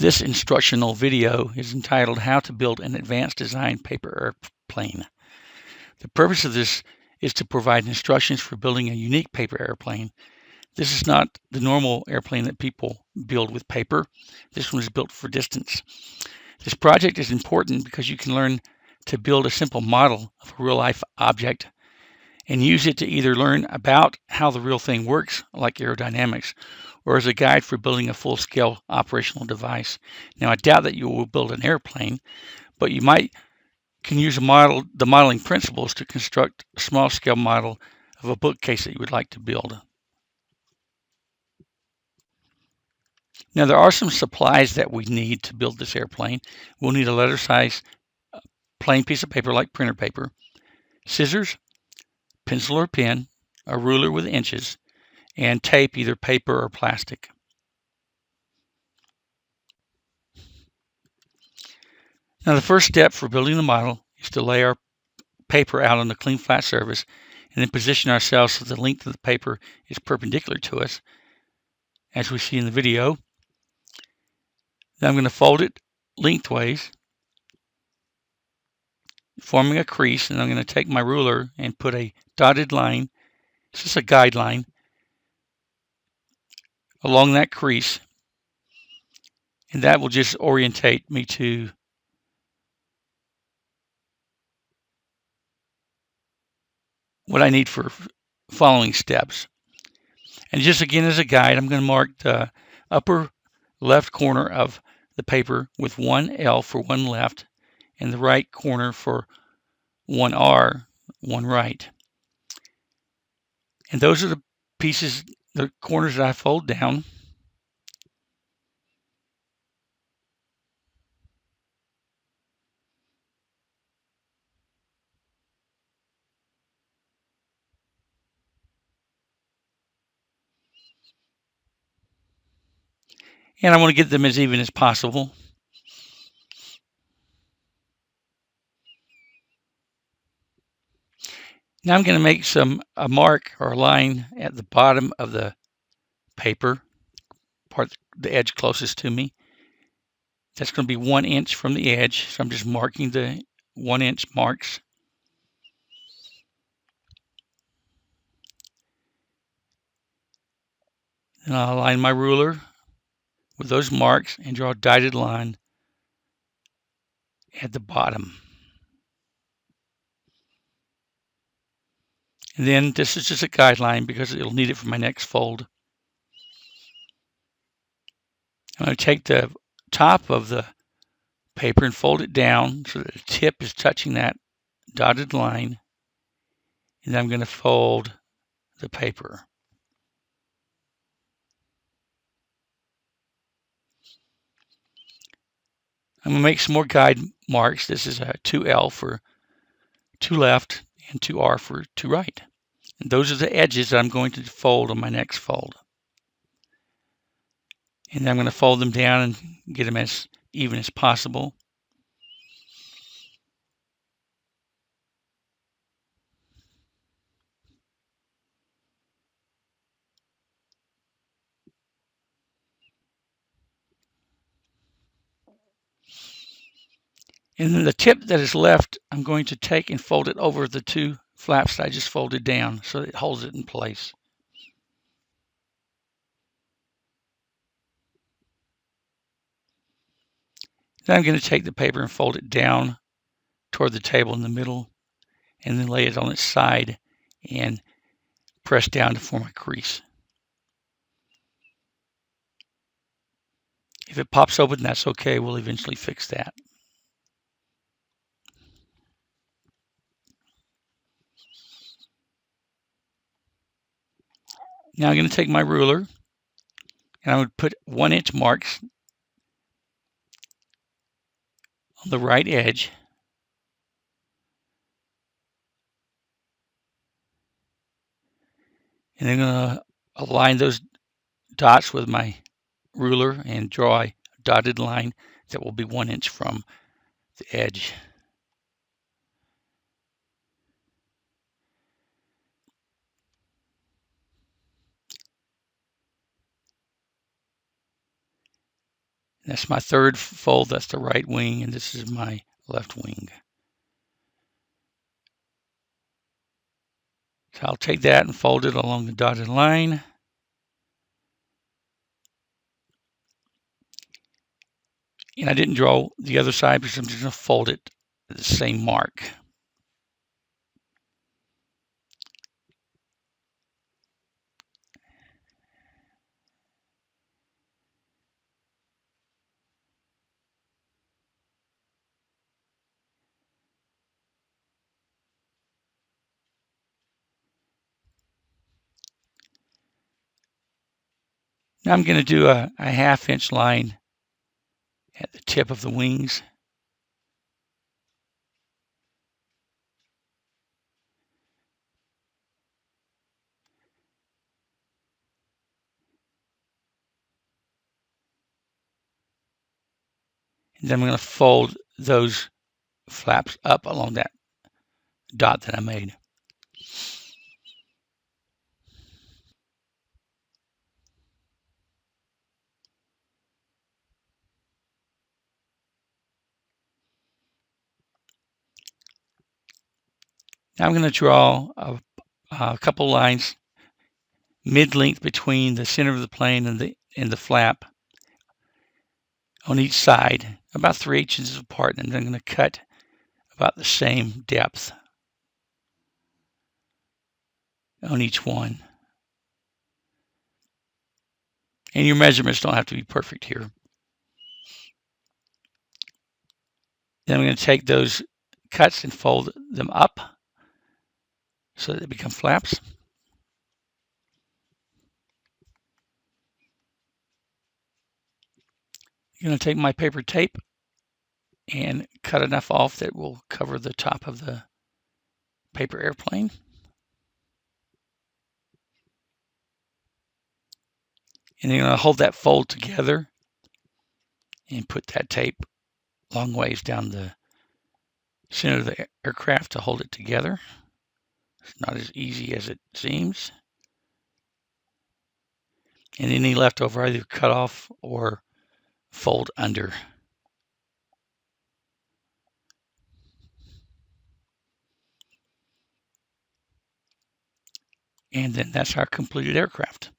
This instructional video is entitled How to Build an Advanced Design Paper Airplane. The purpose of this is to provide instructions for building a unique paper airplane. This is not the normal airplane that people build with paper. This one is built for distance. This project is important because you can learn to build a simple model of a real-life object and use it to either learn about how the real thing works, like aerodynamics, or as a guide for building a full-scale operational device. Now, I doubt that you will build an airplane, but you can use the modeling principles to construct a small-scale model of a bookcase that you would like to build. Now, there are some supplies that we need to build this airplane. We'll need a letter size plain piece of paper like printer paper, scissors, pencil or pen, a ruler with inches, and tape, either paper or plastic. Now, the first step for building the model is to lay our paper out on a clean flat surface and then position ourselves so the length of the paper is perpendicular to us, as we see in the video. Then I'm going to fold it lengthways, forming a crease, and I'm going to take my ruler and put a dotted line, it's just a guideline, along that crease, and that will just orientate me to what I need for following steps. And just again as a guide, I'm going to mark the upper left corner of the paper with 1L for one left and the right corner for 1R, one right. And those are the pieces, the corners that I fold down. And I want to get them as even as possible. Now I'm going to make a mark or a line at the bottom of the paper, the edge closest to me. That's going to be 1 inch from the edge, so I'm just marking the 1 inch marks. And I'll align my ruler with those marks and draw a dotted line at the bottom. And then this is just a guideline because it'll need it for my next fold. I'm going to take the top of the paper and fold it down so that the tip is touching that dotted line. And then I'm going to fold the paper. I'm going to make some more guide marks. This is a 2L for 2 left and 2R for 2 right. And those are the edges that I'm going to fold on my next fold. And then I'm going to fold them down and get them as even as possible. And then the tip that is left, I'm going to take and fold it over the 2 flaps that I just folded down so it holds it in place. Then I'm going to take the paper and fold it down toward the table in the middle and then lay it on its side and press down to form a crease. If it pops open, that's okay. We'll eventually fix that. Now I'm going to take my ruler and I'm going to put 1 inch marks on the right edge. And I'm going to align those dots with my ruler and draw a dotted line that will be 1 inch from the edge. That's my third fold. That's the right wing, and this is my left wing. So I'll take that and fold it along the dotted line. And I didn't draw the other side because I'm just going to fold it at the same mark. Now I'm going to do a 1/2 inch line at the tip of the wings. And then I'm going to fold those flaps up along that dot that I made. Now I'm going to draw a couple lines mid-length between the center of the plane and the flap on each side, about 3/8 inches apart, and I'm going to cut about the same depth on each one. And your measurements don't have to be perfect here. Then I'm going to take those cuts and fold them up so that they become flaps. I'm going to take my paper tape and cut enough off that will cover the top of the paper airplane. And then I'm going to hold that fold together and put that tape long ways down the center of the aircraft to hold it together. It's not as easy as it seems. And any leftover either cut off or fold under. And then that's our completed aircraft.